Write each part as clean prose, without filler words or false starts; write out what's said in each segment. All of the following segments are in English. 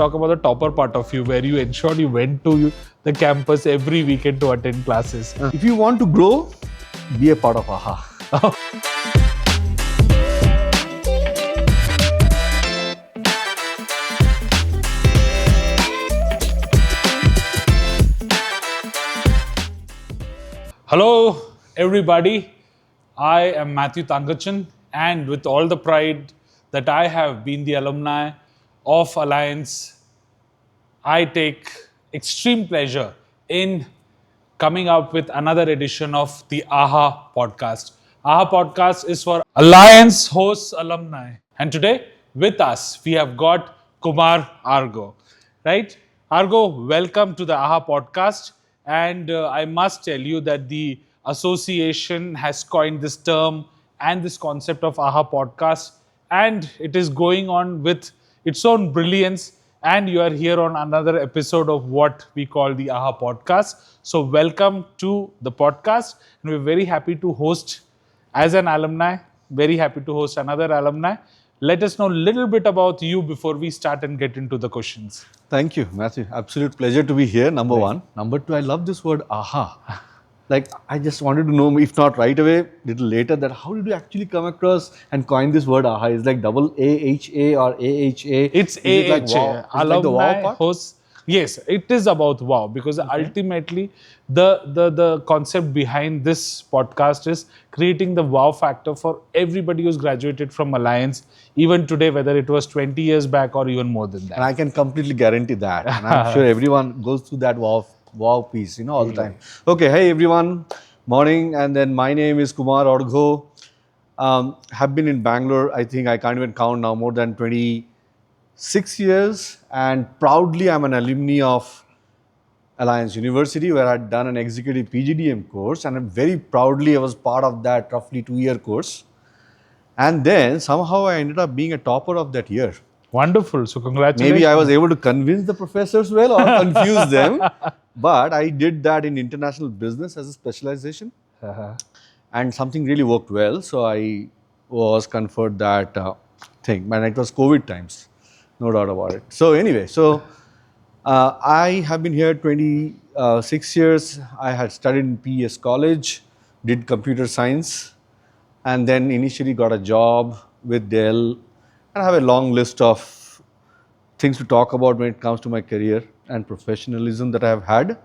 talk about the topper part of you, where you ensured you went to the campus every weekend to attend classes. If you want to grow, be a part of AHA. Hello, everybody. I am Mathew Thankachan, and with all the pride that I have been the alumni of Alliance, I take extreme pleasure in coming up with another edition of the AHA podcast. AHA podcast is for Alliance hosts alumni. And today with us, we have got Kumar Arghya. Right? Arghya, welcome to the AHA podcast. And I must tell you that the association has coined this term and this concept of AHA podcast, and it is going on with its own brilliance. And you are here on another episode of what we call the AHA podcast. So welcome to the podcast. And we're very happy to host as an alumni, very happy to host another alumni. Let us know a little bit about you before we start and get into the questions. Thank you, Matthew. Absolute pleasure to be here, number one. Number two, I love this word AHA. Like, I just wanted to know, if not right away, little later, that how did you actually come across and coin this word AHA? Is like double AHA or AHA? It's AHA. It like wow? Alumni like the wow part? hosts. Yes, it is about wow, because ultimately the concept behind this podcast is creating the wow factor for everybody who's graduated from Alliance, even today, whether it was 20 years back or even more than that. And I can completely guarantee that. And I'm sure everyone goes through that wow piece, all the time. Okay, hey everyone, morning. And then my name is Kumar Arghya. Have been in Bangalore, I think I can't even count now, more than 26 years. And proudly I'm an alumni of Alliance University, where I'd done an Executive PGDM course. And I'm very proudly, I was part of that roughly 2-year course. And then somehow I ended up being a topper of that year. Wonderful. So congratulations. Maybe I was able to convince the professors well or confuse them. But I did that in international business as a specialization. And something really worked well. So I was conferred that thing. And it was COVID times. No doubt about it. So anyway, I have been here 26 years. I had studied in PES college, did computer science, and then initially got a job with Dell. And I have a long list of things to talk about when it comes to my career and professionalism that I have had.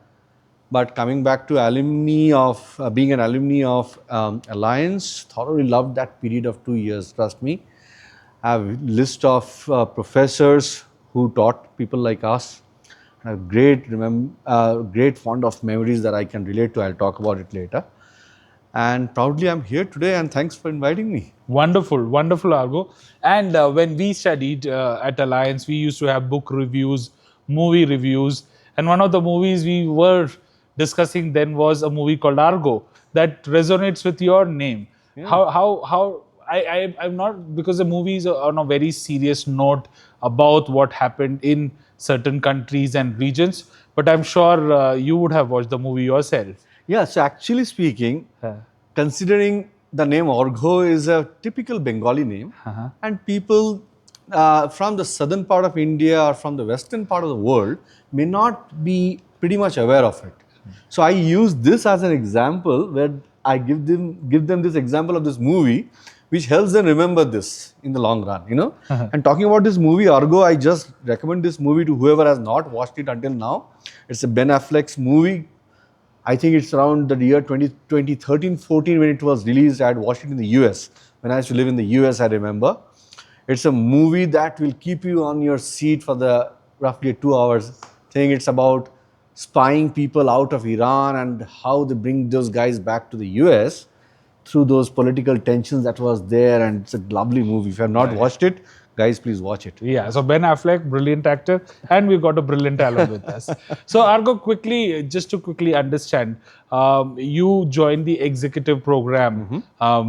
But coming back to being an alumni of Alliance, thoroughly loved that period of 2 years, trust me. I have a list of professors who taught people like us. I have great fond of memories that I can relate to. I'll talk about it later. And proudly I'm here today, and thanks for inviting me. Wonderful, wonderful, Arghya. And when we studied at Alliance, we used to have book reviews, movie reviews. And one of the movies we were discussing then was a movie called Arghya that resonates with your name. Yeah. I'm not, because the movie is on a very serious note about what happened in certain countries and regions, but I'm sure you would have watched the movie yourself. Yeah, so actually speaking, considering the name Arghya is a typical Bengali name, and people from the southern part of India or from the western part of the world may not be pretty much aware of it. So I use this as an example where I give them this example of this movie, which helps them remember this in the long run, And talking about this movie, Arghya, I just recommend this movie to whoever has not watched it until now. It's a Ben Affleck's movie. I think it's around the year 2013-14 when it was released. I had watched it in the US. When I used to live in the US, I remember. It's a movie that will keep you on your seat for the roughly 2 hours thing. It's about spying people out of Iran and how they bring those guys back to the US through those political tensions that was there. And it's a lovely movie. If you have not watched it, guys, please watch it. Yeah, so Ben Affleck, brilliant actor, and we've got a brilliant alum with us. So Arghya, just to quickly understand, you joined the executive program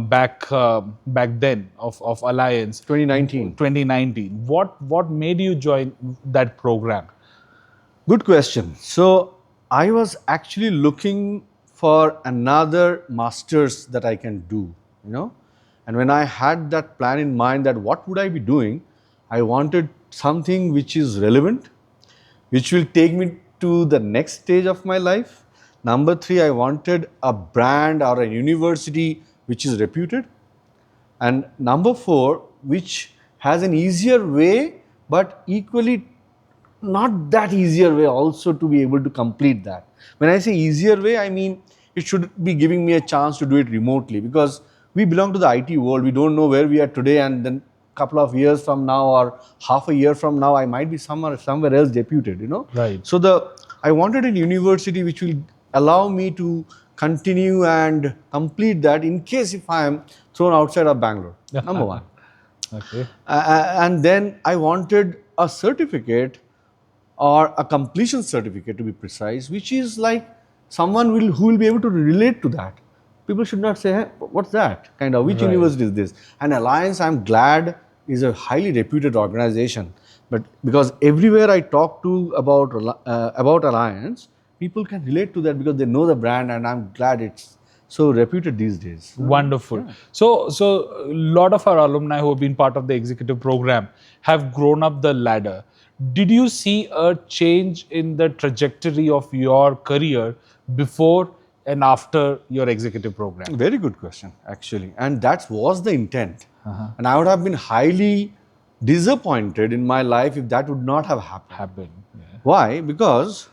back then of Alliance. 2019. What made you join that program? Good question. So I was actually looking for another master's that I can do, And when I had that plan in mind that what would I be doing, I wanted something which is relevant, which will take me to the next stage of my life. Number 3, I wanted a brand or a university which is reputed. And number 4, which has an easier way, but equally not that easier way also to be able to complete that. When I say easier way, I mean it should be giving me a chance to do it remotely, because we belong to the IT world. We don't know where we are today, and then couple of years from now or half a year from now, I might be somewhere else deputed, Right. So I wanted a university which will allow me to continue and complete that in case if I am thrown outside of Bangalore. Number 1. Okay. And then I wanted a certificate, or a completion certificate to be precise, which is like someone who will be able to relate to that. People should not say, hey, what's that? Kind of, which Right. university is this? And Alliance, I'm glad, is a highly reputed organization. But because everywhere I talk to about Alliance, people can relate to that because they know the brand, and I'm glad it's so reputed these days. Wonderful. So a lot of our alumni who have been part of the executive program have grown up the ladder. Did you see a change in the trajectory of your career before and after your executive program? Very good question, actually. And that was the intent. And I would have been highly disappointed in my life if that would not have happened. Happened. Yeah. Why? Because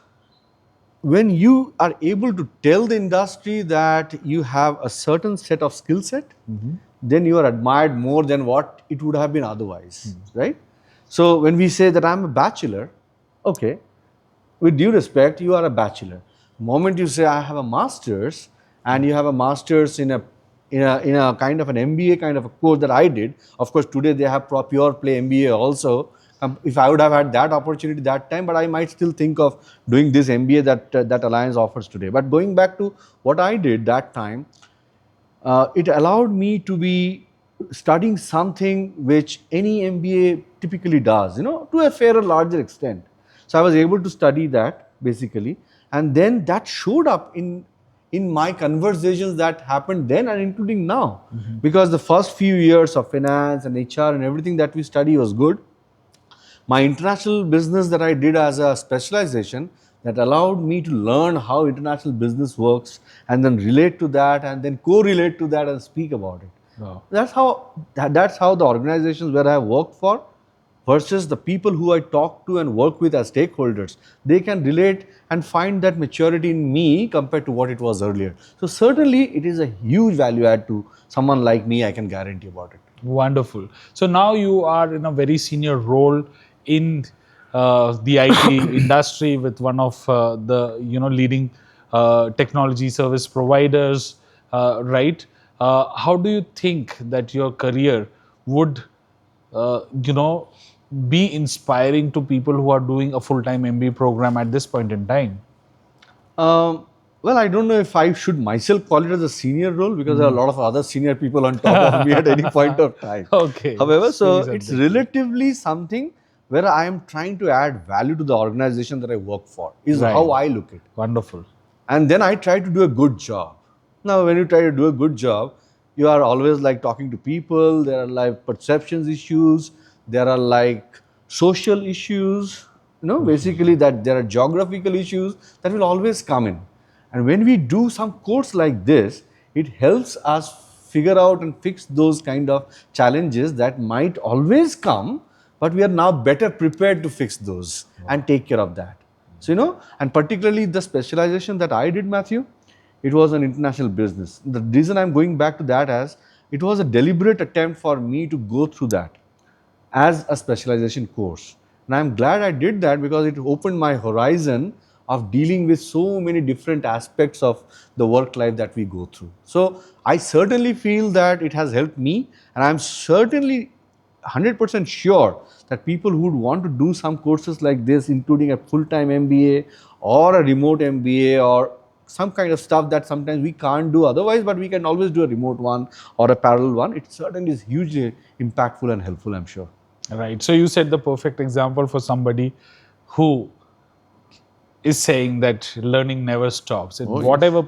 when you are able to tell the industry that you have a certain set of skill set, then you are admired more than what it would have been otherwise, right? So when we say that I'm a bachelor, okay, with due respect, you are a bachelor. The moment you say I have a master's, and you have a master's in a kind of an MBA kind of a course that I did. Of course, today they have pure play MBA also. If I would have had that opportunity that time, but I might still think of doing this MBA that Alliance offers today. But going back to what I did that time, it allowed me to be studying something which any MBA typically does, to a fairer, larger extent. So I was able to study that basically, and then that showed up in my conversations that happened then and including now, because the first few years of finance and HR and everything that we study was good. My international business that I did as a specialization, that allowed me to learn how international business works, and then relate to that, and then correlate to that and speak about it. Wow. That's how the organizations where I worked for versus the people who I talk to and work with as stakeholders, they can relate and find that maturity in me compared to what it was earlier. So certainly it is a huge value add to someone like me, I can guarantee about it. Wonderful. So now you are in a very senior role in the IT industry with one of the leading technology service providers, right? How do you think that your career would be inspiring to people who are doing a full-time MBA program at this point in time? Well, I don't know if I should myself call it as a senior role, because there are a lot of other senior people on top of me at any point of time. Okay. However, so Very it's subjective. relatively something where I am trying to add value to the organization that I work for, is Right. how I look at it. Wonderful. And then I try to do a good job. Now, when you try to do a good job, you are always like talking to people, there are like perceptions issues, there are like social issues, basically that there are geographical issues that will always come in. And when we do some course like this, it helps us figure out and fix those kind of challenges that might always come, but we are now better prepared to fix those and take care of that. So, and particularly the specialization that I did, Matthew, it was an international business. The reason I'm going back to that is it was a deliberate attempt for me to go through that as a specialization course. And I'm glad I did that, because it opened my horizon of dealing with so many different aspects of the work life that we go through. So I certainly feel that it has helped me, and I'm certainly 100% sure that people who would want to do some courses like this, including a full-time MBA or a remote MBA or some kind of stuff that sometimes we can't do otherwise, but we can always do a remote one or a parallel one, it certainly is hugely impactful and helpful, I'm sure. Right. So you said the perfect example for somebody who is saying that learning never stops. At Oh, yes. whatever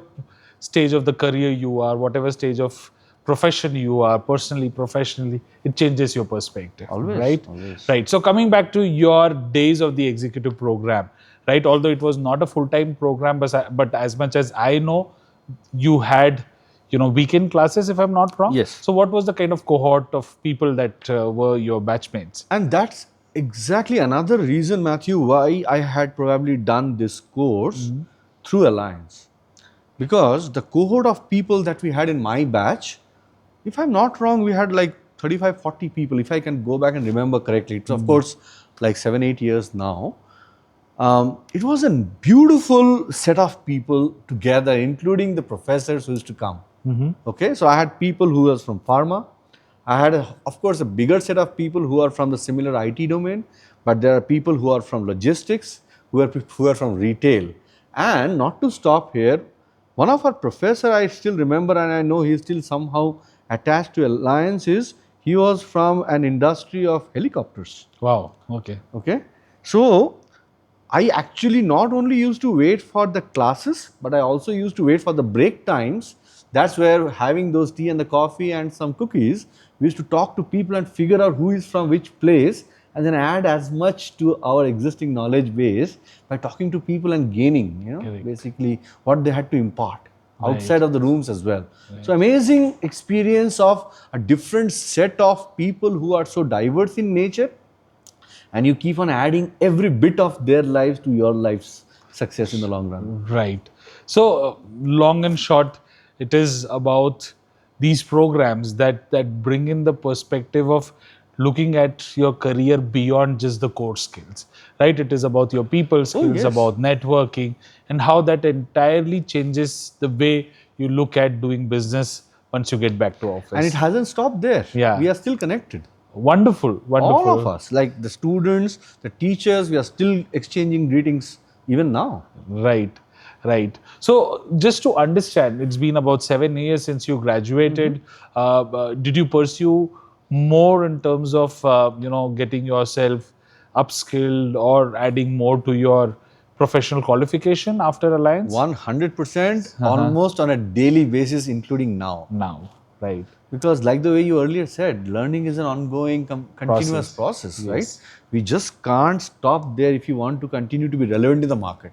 stage of the career you are, whatever stage of profession you are, personally, professionally, it changes your perspective. Always, right? always. Right. So coming back to your days of the executive program, right? Although it was not a full-time program, but as much as I know, you had, weekend classes, if I'm not wrong. Yes. So what was the kind of cohort of people that were your batchmates? And that's exactly another reason, Matthew, why I had probably done this course through Alliance. Because the cohort of people that we had in my batch, if I'm not wrong, we had like 35, 40 people, if I can go back and remember correctly. It's of course like 7, 8 years now. It was a beautiful set of people together, including the professors who used to come. Okay, so I had people who was from pharma. I had, of course, a bigger set of people who are from the similar IT domain, but there are people who are from logistics, who are from retail. And not to stop here, one of our professor I still remember, and I know he is still somehow attached to Alliance, is he was from an industry of helicopters. Wow. Okay. Okay, so I actually not only used to wait for the classes, but I also used to wait for the break times. That's where having those tea and the coffee and some cookies, we used to talk to people and figure out who is from which place, and then add as much to our existing knowledge base by talking to people and gaining, Correct. basically what they had to impart outside Right. of the rooms as well. So amazing experience of a different set of people who are so diverse in nature, and you keep on adding every bit of their lives to your life's success in the long run. Right. So, long and short, it is about these programs that bring in the perspective of looking at your career beyond just the core skills. Right. It is about your people skills, yes. about networking, and how that entirely changes the way you look at doing business once you get back to office. And it hasn't stopped there. Yeah. We are still connected. Wonderful. Wonderful. All of us, like the students, the teachers, we are still exchanging greetings even now. Right, right. So, just to understand, it's been about 7 years since you graduated. Did you pursue more in terms of, getting yourself upskilled or adding more to your professional qualification after Alliance? 100%, almost on a daily basis, including now. Now, right. Because like the way you earlier said, learning is an ongoing, continuous process, Yes. right? We just can't stop there if you want to continue to be relevant in the market.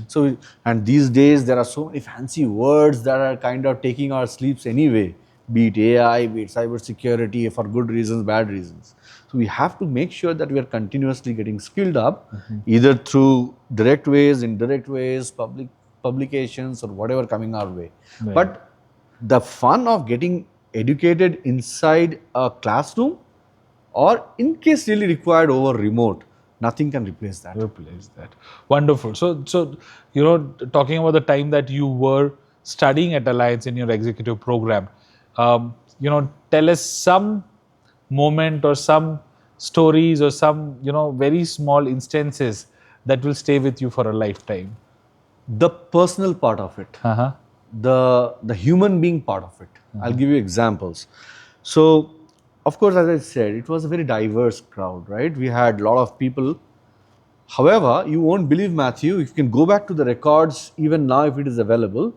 So, and these days there are so many fancy words that are kind of taking our sleeps anyway, be it AI, be it cyber security, for good reasons, bad reasons. So we have to make sure that we are continuously getting skilled up, either through direct ways, indirect ways, publications, or whatever coming our way. Right. But the fun of getting educated inside a classroom, or in case really required over remote, nothing can replace that. Replace that. Wonderful. So talking about the time that you were studying at Alliance in your executive program, tell us some moment or some stories or some very small instances that will stay with you for a lifetime. The personal part of it, the human being part of it. I'll give you examples. So, of course, as I said, it was a very diverse crowd, right? We had a lot of people. However, you won't believe, Matthew, if you can go back to the records, even now if it is available,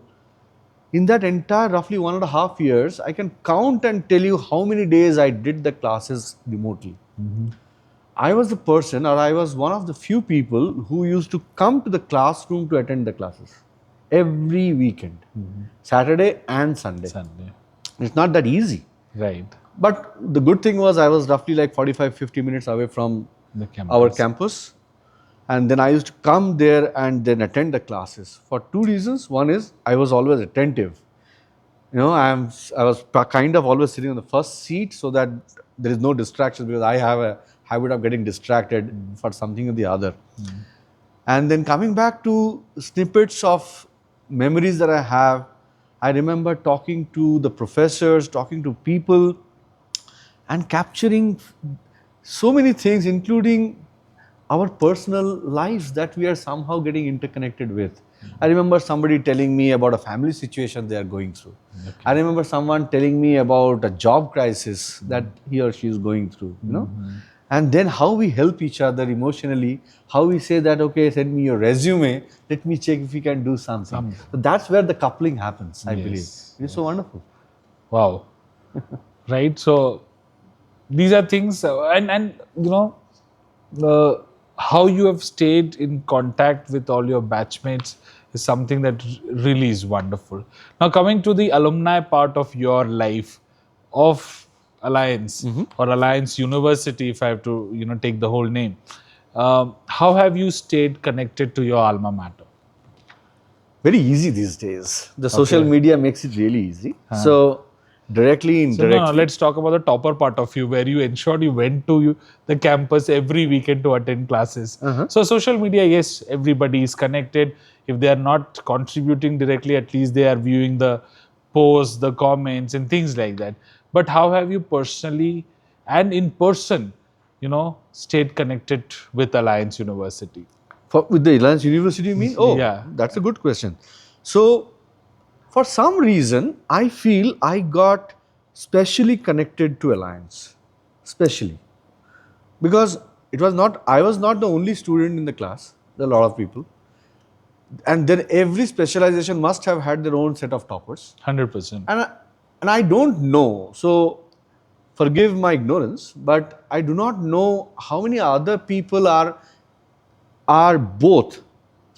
in that entire roughly 1.5 years, I can count and tell you how many days I did the classes remotely. I was the person, or I was one of the few people who used to come to the classroom to attend the classes every weekend, Saturday and Sunday. It's not that easy. Right. But the good thing was I was roughly like 45-50 minutes away from our campus. And then I used to come there and then attend the classes for two reasons. One is I was always attentive. I was kind of always sitting on the first seat so that there is no distraction, because I have a habit of getting distracted for something or the other. And then coming back to snippets of memories that I have, I remember talking to the professors, talking to people, and capturing so many things, including our personal lives that we are somehow getting interconnected with. I remember somebody telling me about a family situation they are going through. I remember someone telling me about a job crisis that he or she is going through, And then how we help each other emotionally, how we say that, okay, send me your resume, let me check if we can do something. So that's where the coupling happens, I believe. It's so wonderful. Wow. right? So these are things, and uh, how you have stayed in contact with all your batchmates is something that really is wonderful. Now, coming to the alumni part of your life of Alliance or Alliance University, if I have to, take the whole name, how have you stayed connected to your alma mater? Very easy these days. The social Okay. media makes it really easy. So directly, So no, indirectly. let's talk about the topper part of you, where you ensured you went to the campus every weekend to attend classes. Uh-huh. So social media, yes, everybody is connected. If they are not contributing directly, at least they are viewing the posts, the comments, and things like that. But how have you personally and in person, stayed connected with Alliance University? With the Alliance University, you mean? Oh, Yeah. that's a good question. So, for some reason, I feel I got specially connected to Alliance. Specially. Because I was not the only student in the class. There are a lot of people. And then every specialization must have had their own set of toppers. 100%. And I don't know. So, forgive my ignorance, but I do not know how many other people are both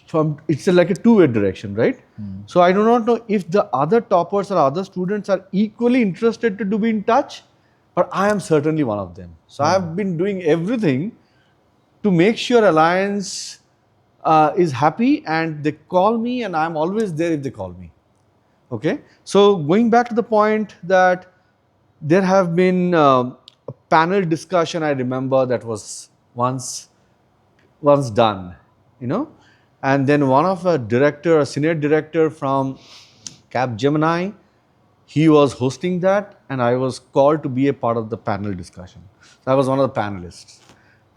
from it's like a two-way direction, right? So I do not know if the other toppers or other students are equally interested to be in touch, but I am certainly one of them. So I have been doing everything to make sure Alliance is happy, and they call me, and I'm always there if they call me. Okay, so going back to the point that there have been a panel discussion, I remember, that was once done, you know. And then one of a senior director from Gemini, he was hosting that, and I was called to be a part of the panel discussion. So I was one of the panelists.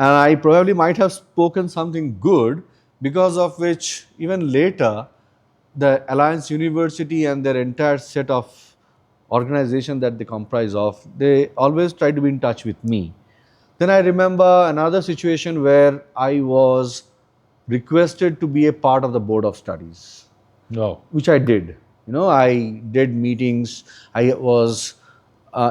And I probably might have spoken something good, because of which, even later, the Alliance University and their entire set of organization that they comprise of, they always try to be in touch with me. Then I remember another situation where I was requested to be a part of the board of studies, No. which I did. You know, I did meetings. I was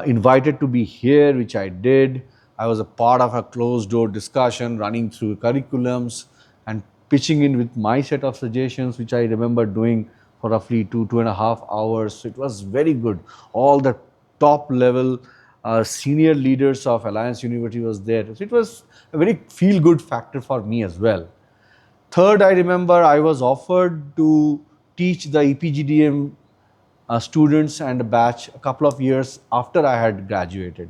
invited to be here, which I did. I was a part of a closed door discussion running through curriculums and pitching in with my set of suggestions, which I remember doing for roughly 2.5 hours. So it was very good. All the top level senior leaders of Alliance University was there. So it was a very feel good factor for me as well. Third, I remember I was offered to teach the EPGDM students and a batch a couple of years after I had graduated.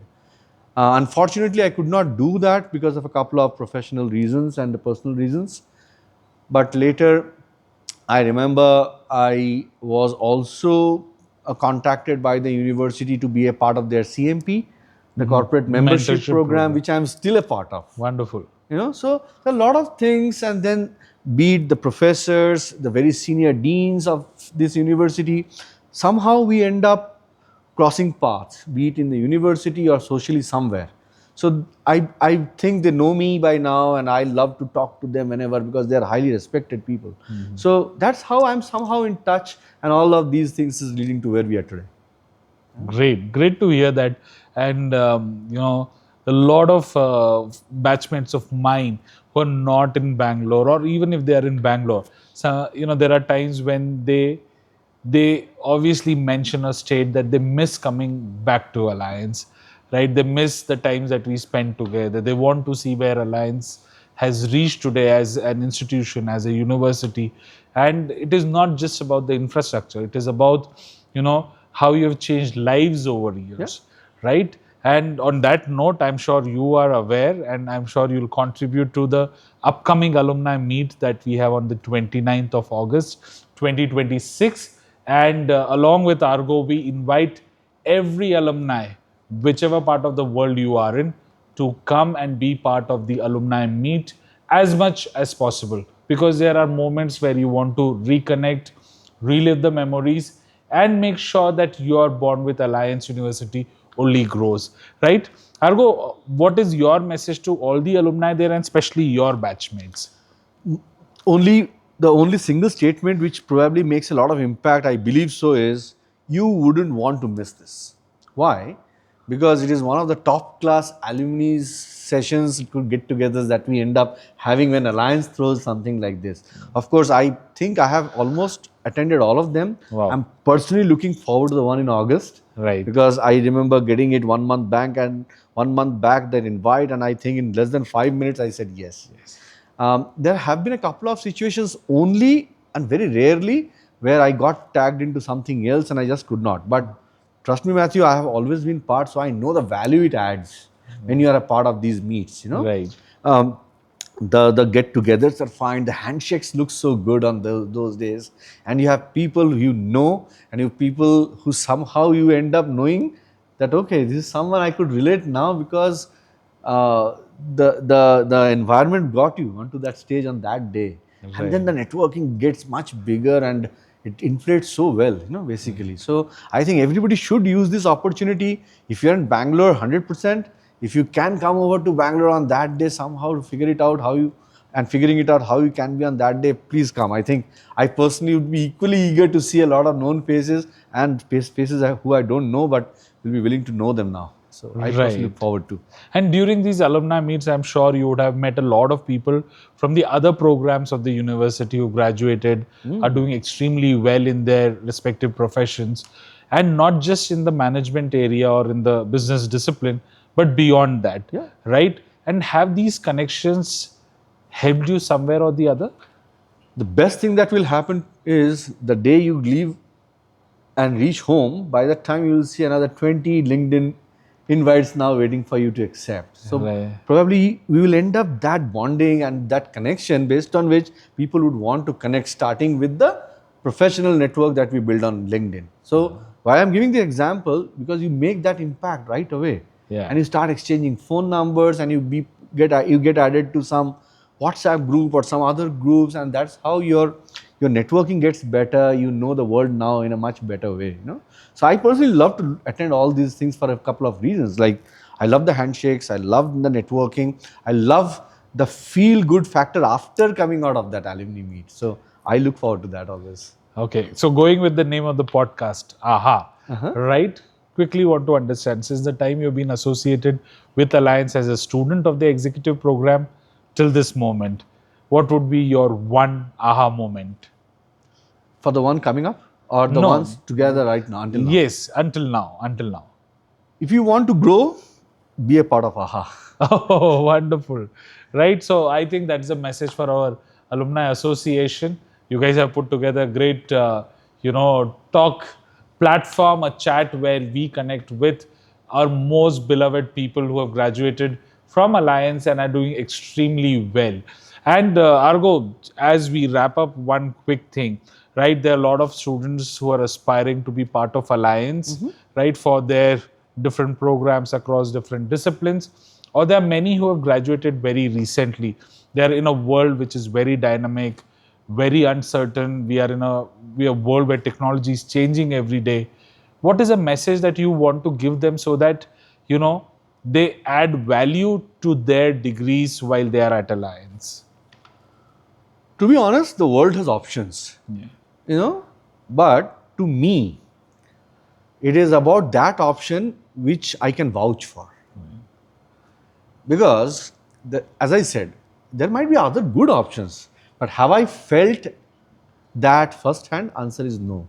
Unfortunately, I could not do that because of a couple of professional reasons and personal reasons. But later, I remember I was also contacted by the university to be a part of their CMP, the corporate membership Mentorship program, program. which I'm still a part of. Wonderful. You know, so there are a lot of things. And then, be it the professors, the very senior deans of this university, somehow we end up crossing paths, be it in the university or socially somewhere. So I think they know me by now, and I love to talk to them whenever, because they are highly respected people. So that's how I'm somehow in touch, and all of these things is leading to where we are today. Great to hear that. And a lot of batchmates of mine who are not in Bangalore, or even if they are in Bangalore, so there are times when they obviously mention or state that they miss coming back to Alliance, right? They miss the times that we spent together. They want to see where Alliance has reached today as an institution, as a university. And it is not just about the infrastructure, it is about, how you have changed lives over Yeah. years, right? And on that note, I'm sure you are aware, and I'm sure you'll contribute to the upcoming alumni meet that we have on the 29th of August, 2026. And along with Argo, we invite every alumni, whichever part of the world you are in, to come and be part of the alumni meet as much as possible, because there are moments where you want to reconnect, relive the memories, and make sure that your bond with Alliance University only grows, right? Argo, what is your message to all the alumni there, and especially your batchmates? Only the only single statement which probably makes a lot of impact, I believe so, is you wouldn't want to miss this. Why? because it is one of the top class alumni sessions, get-togethers that we end up having when Alliance throws something like this. Of course, I think I have almost attended all of them. Wow. I'm personally looking forward to the one in August, Right. because I remember getting it 1 month back, and 1 month back that invite, and I think in less than 5 minutes I said yes. There have been a couple of situations only and very rarely where I got tagged into something else and I just could not. But trust me, Matthew, I have always been part, so I know the value it adds when you are a part of these meets. Right. Um, the get-togethers are fine. The handshakes look so good on those days, and you have people you know, and you have people who somehow you end up knowing that okay, this is someone I could relate now because uh, the environment brought you onto that stage on that day, and then the networking gets much bigger and it inflates so well, basically. So I think everybody should use this opportunity. If you're in Bangalore, 100%. If you can come over to Bangalore on that day somehow to figure it out figuring it out how you can be on that day, please come. I think I personally would be equally eager to see a lot of known faces and faces who I don't know, but will be willing to know them now. So I personally look forward to. And during these alumni meets, I'm sure you would have met a lot of people from the other programs of the university who graduated, are doing extremely well in their respective professions, and not just in the management area or in the business discipline, but beyond that, right? And have these connections helped you somewhere or the other? The best thing that will happen is the day you leave and reach home, by that time you will see another 20 LinkedIn invites now waiting for you to accept. So probably we will end up that bonding and that connection based on which people would want to connect, starting with the professional network that we build on LinkedIn. So why I'm giving the example, because you make that impact right away. And you start exchanging phone numbers, and you get added to some WhatsApp group or some other groups, and that's how your networking gets better. You know the world now in a much better way. So I personally love to attend all these things for a couple of reasons. Like, I love the handshakes, I love the networking, I love the feel good factor after coming out of that alumni meet. So I look forward to that always. Okay, so going with the name of the podcast, right? Quickly want to understand, since the time you've been associated with Alliance as a student of the executive program till this moment, what would be your one aha moment? For the one coming up, or the ones together right now, until now? Yes, until now. If you want to grow, be a part of AHA. Oh, wonderful. Right. So I think that's a message for our alumni association. You guys have put together a great, talk platform, a chat where we connect with our most beloved people who have graduated from Alliance and are doing extremely well. And Argo, as we wrap up, one quick thing, right? There are a lot of students who are aspiring to be part of Alliance, right, for their different programs across different disciplines, or there are many who have graduated very recently. They are in a world which is very dynamic, very uncertain. We are in a world where technology is changing every day. What is a message that you want to give them so that they add value to their degrees while they are at Alliance? To be honest, the world has options, but to me, it is about that option which I can vouch for. Because, as I said, there might be other good options, but have I felt that firsthand? Answer is no.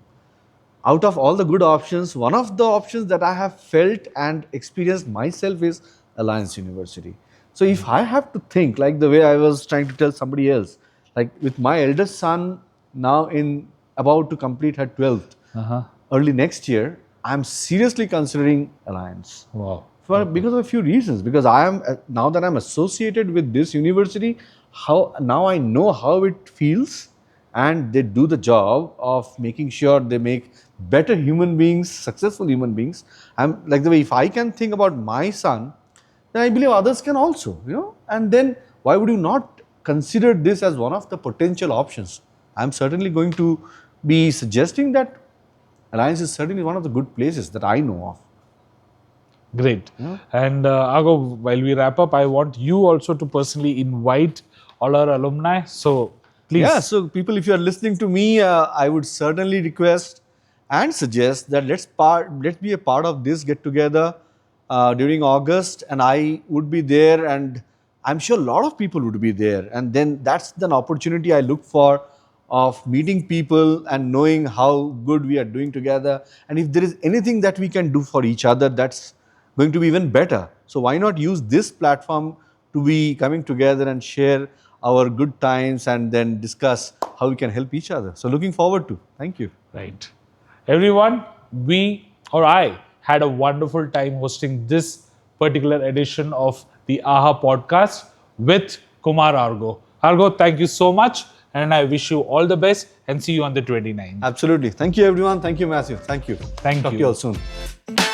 Out of all the good options, one of the options that I have felt and experienced myself is Alliance University. So if I have to think, like the way I was trying to tell somebody else, like with my eldest son now about to complete her 12th, early next year, I'm seriously considering Alliance. Wow. Because of a few reasons. Because now that I'm associated with this university, now I know how it feels, and they do the job of making sure they make better human beings, successful human beings. I'm like the way, if I can think about my son, then I believe others can also, and then why would you not consider this as one of the potential options? I'm certainly going to be suggesting that Alliance is certainly one of the good places that I know of. Great. And Ago, while we wrap up, I want you also to personally invite all our alumni. So please. Yeah, so people, if you are listening to me, I would certainly request and suggest that let's be a part of this get together. during August, and I would be there, and I'm sure a lot of people would be there. And then that's an opportunity I look for of meeting people and knowing how good we are doing together. And if there is anything that we can do for each other, that's going to be even better. So why not use this platform to be coming together and share our good times and then discuss how we can help each other. So looking forward to. Thank you. Right. Everyone, I had a wonderful time hosting this particular edition of the AHA podcast with Kumar Arghya. Arghya, thank you so much, and I wish you all the best and see you on the 29th. Absolutely. Thank you, everyone. Thank you, Mathew. Thank you. Thank Talk you. to you all soon.